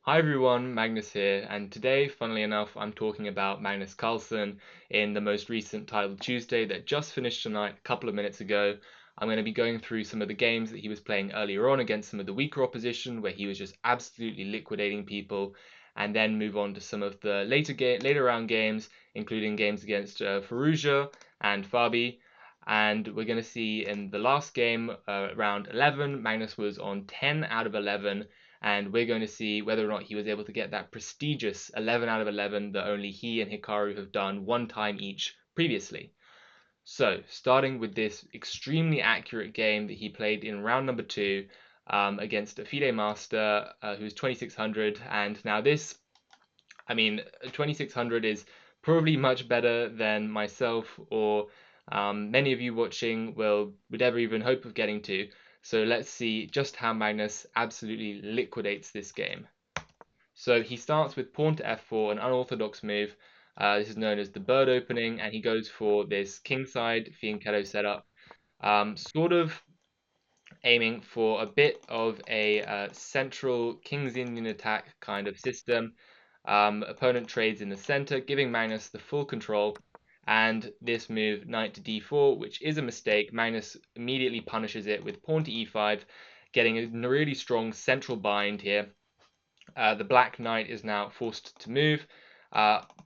Hi everyone, Magnus here, and today, funnily enough, I'm talking about Magnus Carlsen in the most recent Title Tuesday that just finished tonight a couple of minutes ago. I'm going to be going through some of the games that he was playing earlier on against some of the weaker opposition, where he was just absolutely liquidating people, and then move on to some of the later round games, including games against Firouzja and Fabi. And we're going to see in the last game, round 11, Magnus was on 10 out of 11, and we're going to see whether or not he was able to get that prestigious 11 out of 11 that only he and Hikaru have done one time each previously. So, starting with this extremely accurate game that he played in round number 2 against a FIDE master who's 2600, and now this, 2600 is probably much better than myself or many of you watching would ever even hope of getting to. So let's see just how Magnus absolutely liquidates this game. So he starts with pawn to f4, an unorthodox move. This is known as the bird opening, and he goes for this kingside fianchetto setup, sort of aiming for a bit of a central King's Indian attack kind of system. Opponent trades in the center, giving Magnus the full control. And this move, knight to d4, which is a mistake, Magnus immediately punishes it with pawn to e5, getting a really strong central bind here. The black knight is now forced to move,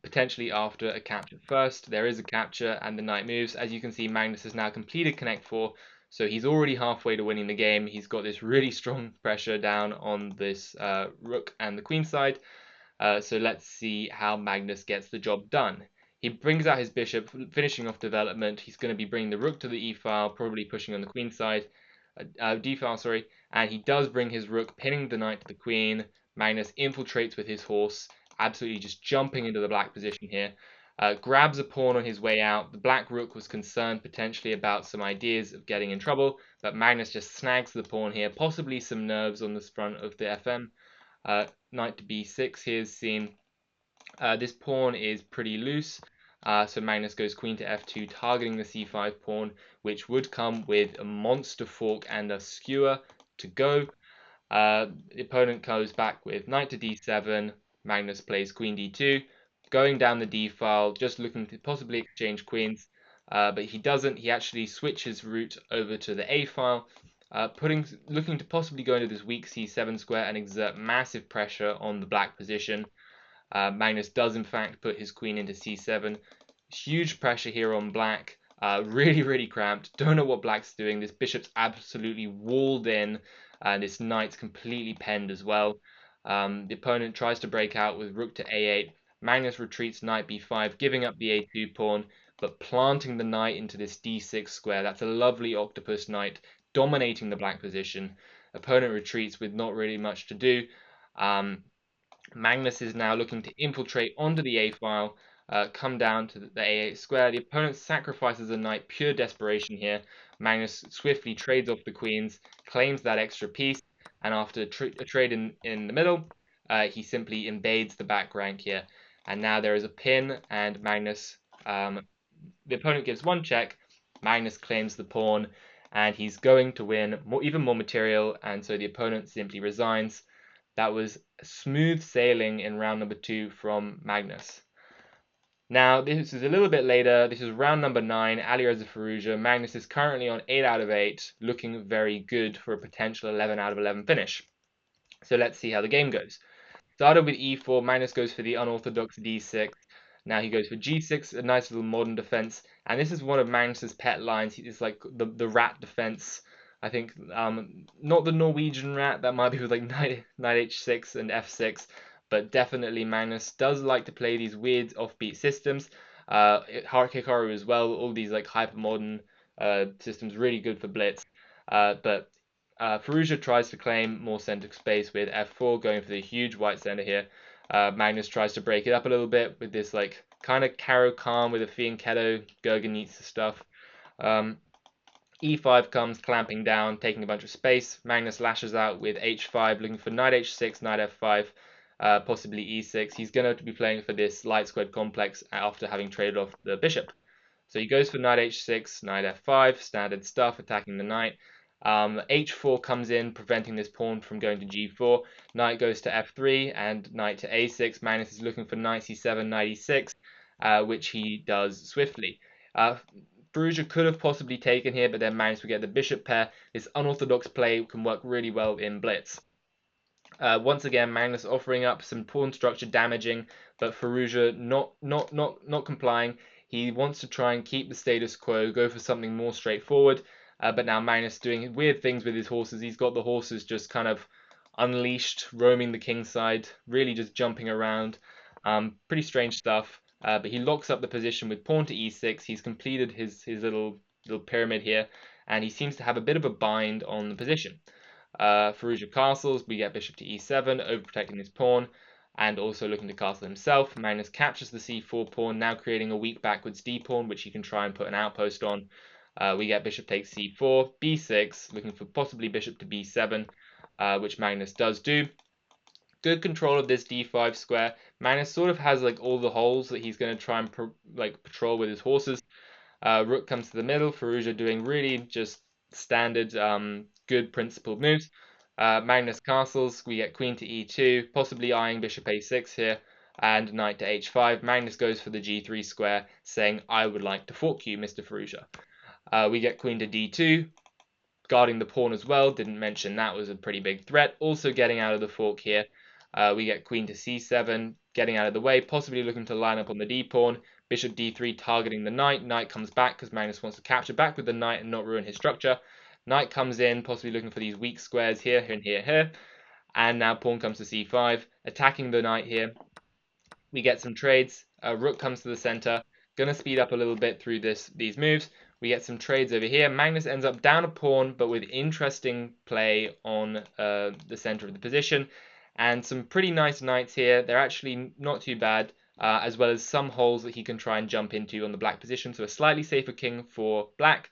potentially after a capture first. There is a capture and the knight moves. As you can see, Magnus has now completed connect 4, so he's already halfway to winning the game. He's got this really strong pressure down on this rook and the queen side. So let's see how Magnus gets the job done. He brings out his bishop, finishing off development. He's going to be bringing the rook to the e-file, probably pushing on the queen side, d-file, sorry. And he does bring his rook, pinning the knight to the queen. Magnus infiltrates with his horse, absolutely just jumping into the black position here. Grabs a pawn on his way out. The black rook was concerned potentially about some ideas of getting in trouble, but Magnus just snags the pawn here, possibly some nerves on the front of the FM. Knight to b6 here's seen. This pawn is pretty loose, so Magnus goes queen to f2, targeting the c5 pawn, which would come with a monster fork and a skewer to go. The opponent goes back with knight to d7. Magnus plays queen d2, going down the d file, just looking to possibly exchange queens, but he doesn't. He actually switches route over to the a file, looking to possibly go into this weak c7 square and exert massive pressure on the black position. Magnus does in fact put his queen into c7. Huge pressure here on black. Really cramped. Don't know what black's doing. This bishop's absolutely walled in, and this knight's completely penned as well. The opponent tries to break out with rook to a8. Magnus retreats knight b5, giving up the a2 pawn, but planting the knight into this d6 square. That's a lovely octopus knight, dominating the black position. Opponent retreats with not really much to do. Magnus is now looking to infiltrate onto the a file, come down to the a8 square. The opponent sacrifices a knight, pure desperation here. Magnus swiftly trades off the queens, claims that extra piece, and after a trade in the middle, he simply invades the back rank here. And now there is a pin, and Magnus, the opponent gives one check, Magnus claims the pawn, and he's going to win even more material, and so the opponent simply resigns. That was smooth sailing in round number 2 from Magnus. Now, this is a little bit later. This is round number 9, Alireza Firouzja. Magnus is currently on 8 out of 8, looking very good for a potential 11 out of 11 finish. So let's see how the game goes. Started with e4, Magnus goes for the unorthodox d6. Now he goes for g6, a nice little modern defense. And this is one of Magnus's pet lines. It's like the rat defense. I think not the Norwegian rat, that might be with like knight h6 and f6, but definitely Magnus does like to play these weird offbeat systems. Hikaru as well, all these like hyper modern systems, really good for blitz. But Firouzja tries to claim more center space with f4, going for the huge white center here. Magnus tries to break it up a little bit with this like kind of Caro-Kann with a fianchetto Gurgenitsa stuff. E5 comes clamping down, taking a bunch of space. Magnus lashes out with h5, looking for knight h6, knight f5, possibly e6. He's going to be playing for this light squared complex after having traded off the bishop. So he goes for knight h6, knight f5, standard stuff, attacking the knight. H4 comes in, preventing this pawn from going to G4. Knight goes to F3 and knight to A6. Magnus is looking for knight C7, knight E6, which he does swiftly. Firouzja could have possibly taken here, but then managed to get the bishop pair. This unorthodox play can work really well in blitz. Once again, Magnus offering up some pawn structure damaging, but Firouzja not complying. He wants to try and keep the status quo, go for something more straightforward. But now Magnus doing weird things with his horses. He's got the horses just kind of unleashed, roaming the kingside, really just jumping around. Pretty strange stuff. But he locks up the position with pawn to e6. He's completed his little pyramid here, and he seems to have a bit of a bind on the position. Firouzja castles, we get bishop to e7, overprotecting his pawn, and also looking to castle himself. Magnus captures the c4 pawn, now creating a weak backwards d pawn, which he can try and put an outpost on. We get bishop takes c4, b6, looking for possibly bishop to b7, which Magnus does do. Good control of this d5 square. Magnus sort of has like all the holes that he's going to try and patrol with his horses. Rook comes to the middle. Firouzja doing really just standard, good principled moves. Magnus castles. We get queen to e2, possibly eyeing bishop a6 here, and knight to h5. Magnus goes for the g3 square, saying, "I would like to fork you, Mr. Firouzja." We get queen to d2, guarding the pawn as well. Didn't mention that was a pretty big threat. Also getting out of the fork here. We get queen to c7, getting out of the way, possibly looking to line up on the d-pawn. Bishop d3 targeting the knight. Knight comes back because Magnus wants to capture back with the knight and not ruin his structure. Knight comes in, possibly looking for these weak squares here, here, and here, here. And now pawn comes to c5, attacking the knight here. We get some trades. Rook comes to the center. Gonna speed up a little bit through these moves. We get some trades over here. Magnus ends up down a pawn, but with interesting play on the center of the position. And some pretty nice knights here. They're actually not too bad, as well as some holes that he can try and jump into on the black position. So a slightly safer king for black,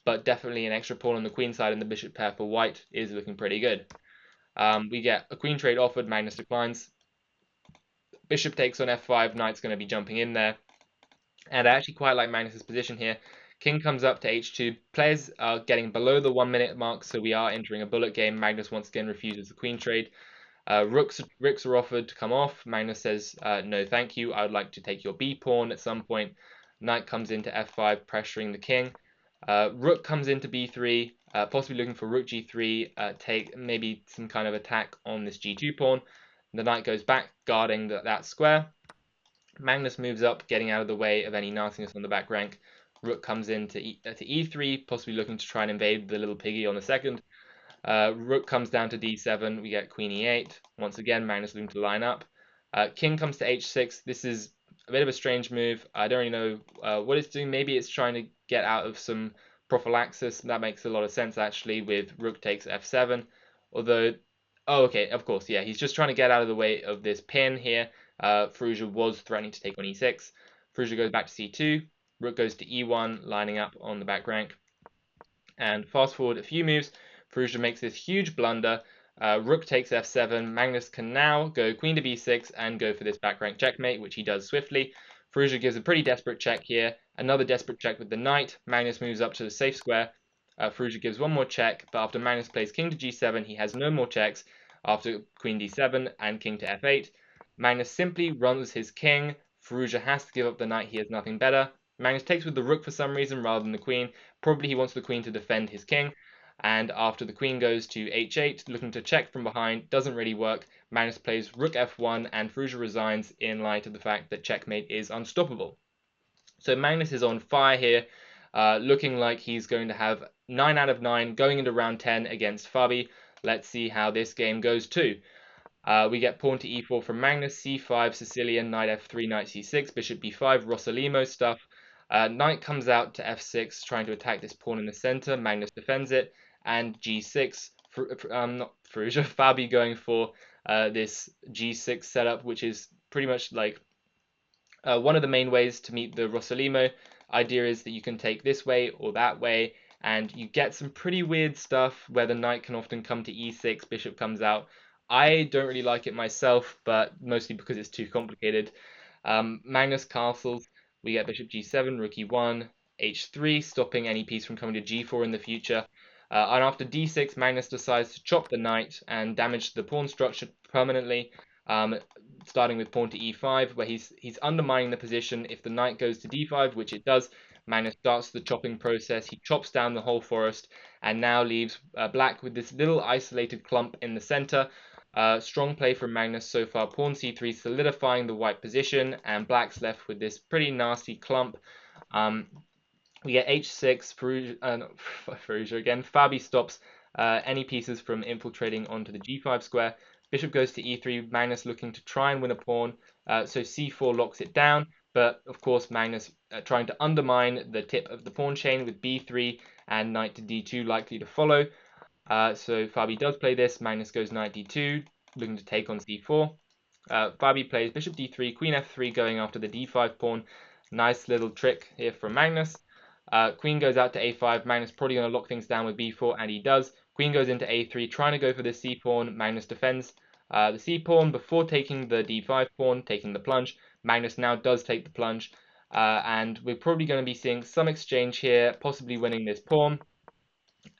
but definitely an extra pawn on the queen side, and the bishop pair for white is looking pretty good. We get a queen trade offered. Magnus declines. Bishop takes on f5. Knight's going to be jumping in there. And I actually quite like Magnus's position here. King comes up to h2. Players are getting below the 1 minute mark, so we are entering a bullet game. Magnus once again refuses the queen trade. Rooks are offered to come off. Magnus says, no thank you, I would like to take your b pawn at some point. Knight comes into f5, pressuring the king. Rook comes into b3, possibly looking for rook g3, take maybe some kind of attack on this g2 pawn. The knight goes back, guarding that square. Magnus moves up, getting out of the way of any nastiness on the back rank. Rook comes in to e3, possibly looking to try and invade the little piggy on the second. Rook comes down to d7. We get queen e8. Once again, Magnus looking to line up. King comes to h6. This is a bit of a strange move. I don't really know what it's doing. Maybe it's trying to get out of some prophylaxis. That makes a lot of sense, actually, with rook takes f7. Although, oh, okay, of course, yeah. He's just trying to get out of the way of this pin here. Firouzja was threatening to take on e6. Firouzja goes back to c2. Rook goes to e1, lining up on the back rank. And fast forward a few moves, Firouzja makes this huge blunder. Rook takes f7. Magnus can now go queen to b6 and go for this back rank checkmate, which he does swiftly. Firouzja gives a pretty desperate check here. Another desperate check with the knight. Magnus moves up to the safe square. Firouzja gives one more check, but after Magnus plays king to g7, he has no more checks after queen d7 and king to f8. Magnus simply runs his king. Firouzja has to give up the knight. He has nothing better. Magnus takes with the rook for some reason rather than the queen. Probably he wants the queen to defend his king. And after the queen goes to h8, looking to check from behind, doesn't really work. Magnus plays rook f1, and Firouzja resigns in light of the fact that checkmate is unstoppable. So Magnus is on fire here, looking like he's going to have 9 out of 9 going into round 10 against Fabi. Let's see how this game goes too. We get pawn to e4 from Magnus, c5, Sicilian, knight f3, knight c6, bishop b5, Rossolimo stuff. Knight comes out to f6, trying to attack this pawn in the center. Magnus defends it, and g6. Not Firouzja, Fabi going for this g6 setup, which is pretty much like one of the main ways to meet the Rossolimo. Idea is that you can take this way or that way, and you get some pretty weird stuff where the knight can often come to e6, bishop comes out. I don't really like it myself, but mostly because it's too complicated. Magnus castles. We get bishop g7, rook e1, h3, stopping any piece from coming to g4 in the future. And after d6, Magnus decides to chop the knight and damage the pawn structure permanently, starting with pawn to e5, where he's undermining the position. If the knight goes to d5, which it does, Magnus starts the chopping process. He chops down the whole forest and now leaves black with this little isolated clump in the center. Strong play from Magnus so far. Pawn c3 solidifying the white position, and black's left with this pretty nasty clump. We get h6, Firouzja again. Fabi stops any pieces from infiltrating onto the g5 square. Bishop goes to e3, Magnus looking to try and win a pawn. So c4 locks it down, but of course Magnus trying to undermine the tip of the pawn chain with b3 and knight to d2 likely to follow. So Fabi does play this. Magnus goes knight d2, looking to take on c4. Fabi plays bishop d3, queen f3, going after the d5 pawn. Nice little trick here from Magnus. Queen goes out to a5. Magnus probably going to lock things down with b4, and he does. Queen goes into a3, trying to go for the c pawn. Magnus defends the c pawn before taking the d5 pawn, taking the plunge. Magnus now does take the plunge, and we're probably going to be seeing some exchange here, possibly winning this pawn.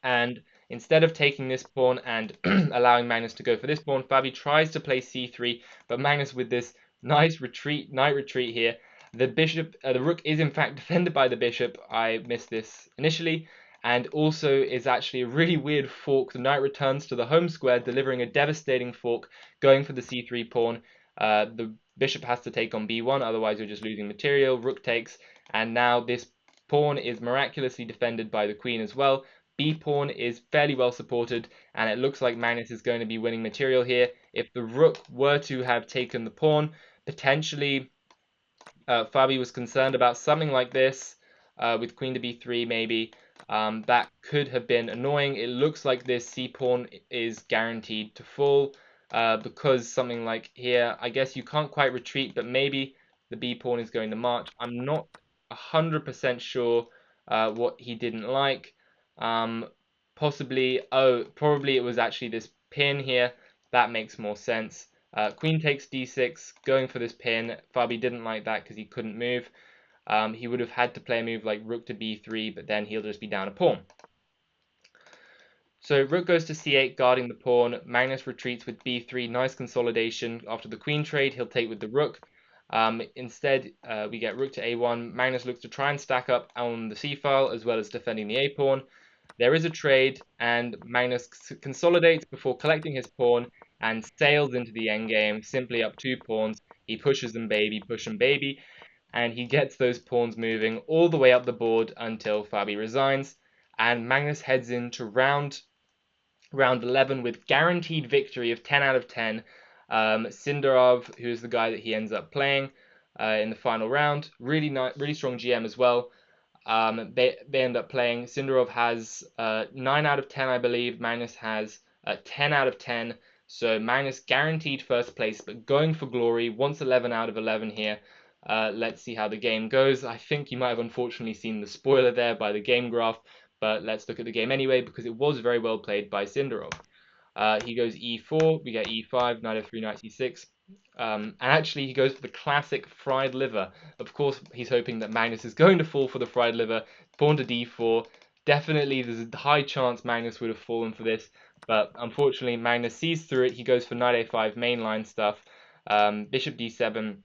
And instead of taking this pawn and allowing Magnus to go for this pawn, Fabi tries to play c3, but Magnus with this nice retreat, knight retreat here. The bishop, the rook is in fact defended by the bishop. I missed this initially, and also is actually a really weird fork. The knight returns to the home square, delivering a devastating fork, going for the c3 pawn. The bishop has to take on b1, otherwise you're just losing material. Rook takes, and now this pawn is miraculously defended by the queen as well. B pawn is fairly well supported, and it looks like Magnus is going to be winning material here. If the rook were to have taken the pawn, potentially Fabi was concerned about something like this, with queen to b3 maybe. That could have been annoying. It looks like this c pawn is guaranteed to fall, because something like here, I guess you can't quite retreat, but maybe the b pawn is going to march. I'm not 100% sure what he didn't like. Probably it was actually this pin here. That makes more sense. Queen takes d6, going for this pin. Fabi didn't like that because he couldn't move. He would have had to play a move like rook to b3, but then he'll just be down a pawn. So rook goes to c8, guarding the pawn. Magnus retreats with b3, nice consolidation. After the queen trade, he'll take with the rook. Instead, we get rook to a1. Magnus looks to try and stack up on the c-file, as well as defending the a-pawn. There is a trade, and Magnus consolidates before collecting his pawn and sails into the endgame, simply up 2 pawns. He pushes them baby, push them baby, and he gets those pawns moving all the way up the board until Fabi resigns, and Magnus heads into round 11 with guaranteed victory of 10 out of 10. Sindarov, who is the guy that he ends up playing in the final round, really strong GM as well. They end up playing. Sindarov has 9 out of 10, I believe. Magnus has 10 out of 10. So Magnus guaranteed first place, but going for glory. Wants 11 out of 11 here. Let's see how the game goes. I think you might have unfortunately seen the spoiler there by the game graph, but let's look at the game anyway, because it was very well played by Sindarov. He goes e4, we get e5, knight f3, knight c6. And actually, he goes for the classic fried liver. Of course, he's hoping that Magnus is going to fall for the fried liver. Pawn to d4. Definitely, there's a high chance Magnus would have fallen for this, but unfortunately, Magnus sees through it. He goes for knight a5, mainline stuff. Bishop d7.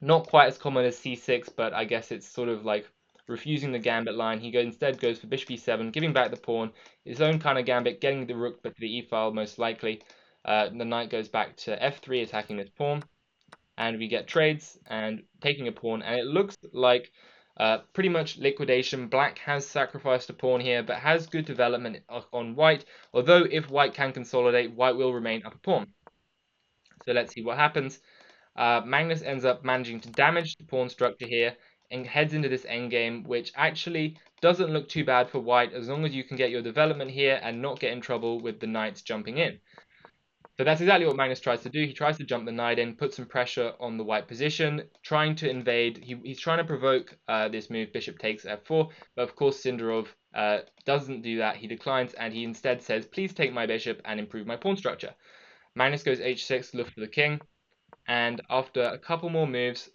Not quite as common as c6, but I guess it's sort of like refusing the gambit line. He instead goes for bishop e7, giving back the pawn. His own kind of gambit, getting the rook back to the e-file most likely. The knight goes back to f3, attacking this pawn. And we get trades and taking a pawn. And it looks like pretty much liquidation. Black has sacrificed a pawn here, but has good development on white. Although if white can consolidate, white will remain up a pawn. So let's see what happens. Magnus ends up managing to damage the pawn structure here and heads into this endgame, which actually doesn't look too bad for white as long as you can get your development here and not get in trouble with the knights jumping in. So that's exactly what Magnus tries to do. He tries to jump the knight in, put some pressure on the white position, trying to invade. He's trying to provoke this move, bishop takes f4, but of course Sindarov doesn't do that. He declines, and he instead says, please take my bishop and improve my pawn structure. Magnus goes h6, look for the king. And after a couple more moves,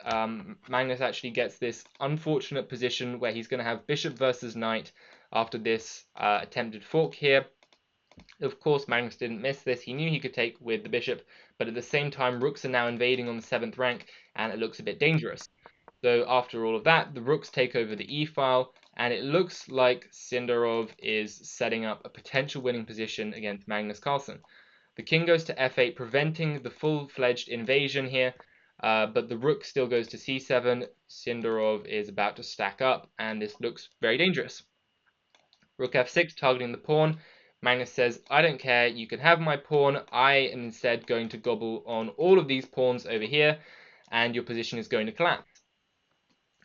Magnus actually gets this unfortunate position where he's going to have bishop versus knight. after this attempted fork here. Of course, Magnus didn't miss this. He knew he could take with the bishop, but at the same time, rooks are now invading on the 7th rank, and it looks a bit dangerous. So after all of that, the rooks take over the e-file, and it looks like Sindarov is setting up a potential winning position against Magnus Carlsen. The king goes to f8, preventing the full-fledged invasion here, but the rook still goes to c7. Sindarov is about to stack up, and this looks very dangerous. Rook f6, targeting the pawn. Magnus says, I don't care, you can have my pawn. I am instead going to gobble on all of these pawns over here, and your position is going to collapse.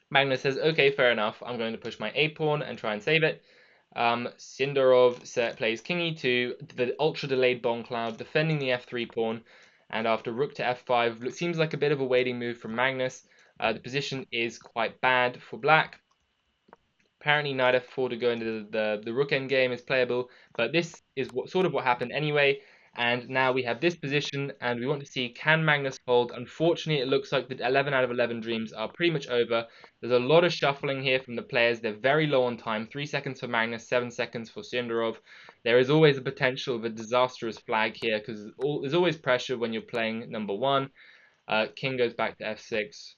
Magnus says, okay, fair enough, I'm going to push my a pawn and try and save it. Sindarov plays king e2, the ultra-delayed bomb cloud, defending the f3 pawn, and after rook to f5, it seems like a bit of a waiting move from Magnus. The position is quite bad for black. Apparently knight f4 to go into the rook endgame is playable, but this is sort of what happened anyway, and now we have this position, and we want to see, can Magnus hold? Unfortunately, it looks like the 11 out of 11 dreams are pretty much over. There's a lot of shuffling here from the players. They're very low on time, 3 seconds for Magnus, 7 seconds for Sindarov. There is always a potential of a disastrous flag here, because there's always pressure when you're playing number 1. King goes back to f6.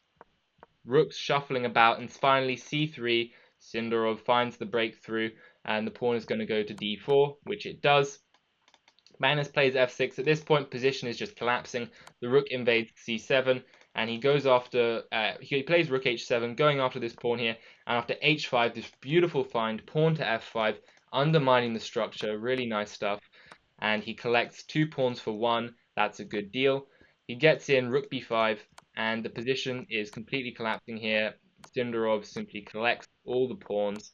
Rook's shuffling about, and finally c3. Sindarov finds the breakthrough, and the pawn is going to go to d4, which it does. Magnus plays f6. At this point, position is just collapsing. The rook invades c7, and he goes after. He plays rook h7, going after this pawn here, and after h5, this beautiful find, pawn to f5, undermining the structure. Really nice stuff. And he collects 2 pawns for 1. That's a good deal. He gets in rook b5, and the position is completely collapsing here. Sindarov simply collects all the pawns,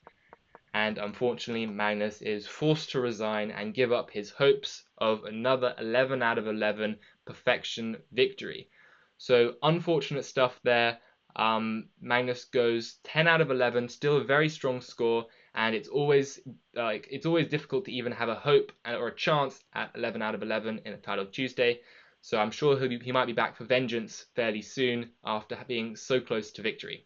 and unfortunately Magnus is forced to resign and give up his hopes of another 11 out of 11 perfection victory. So unfortunate stuff there. Magnus goes 10 out of 11, still a very strong score, and it's always difficult to even have a hope or a chance at 11 out of 11 in a title Tuesday. So I'm sure he might be back for vengeance fairly soon after being so close to victory.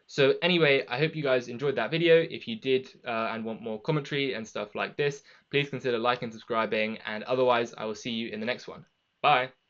So anyway, I hope you guys enjoyed that video. If you did and want more commentary and stuff like this, please consider liking and subscribing, and otherwise I will see you in the next one. Bye!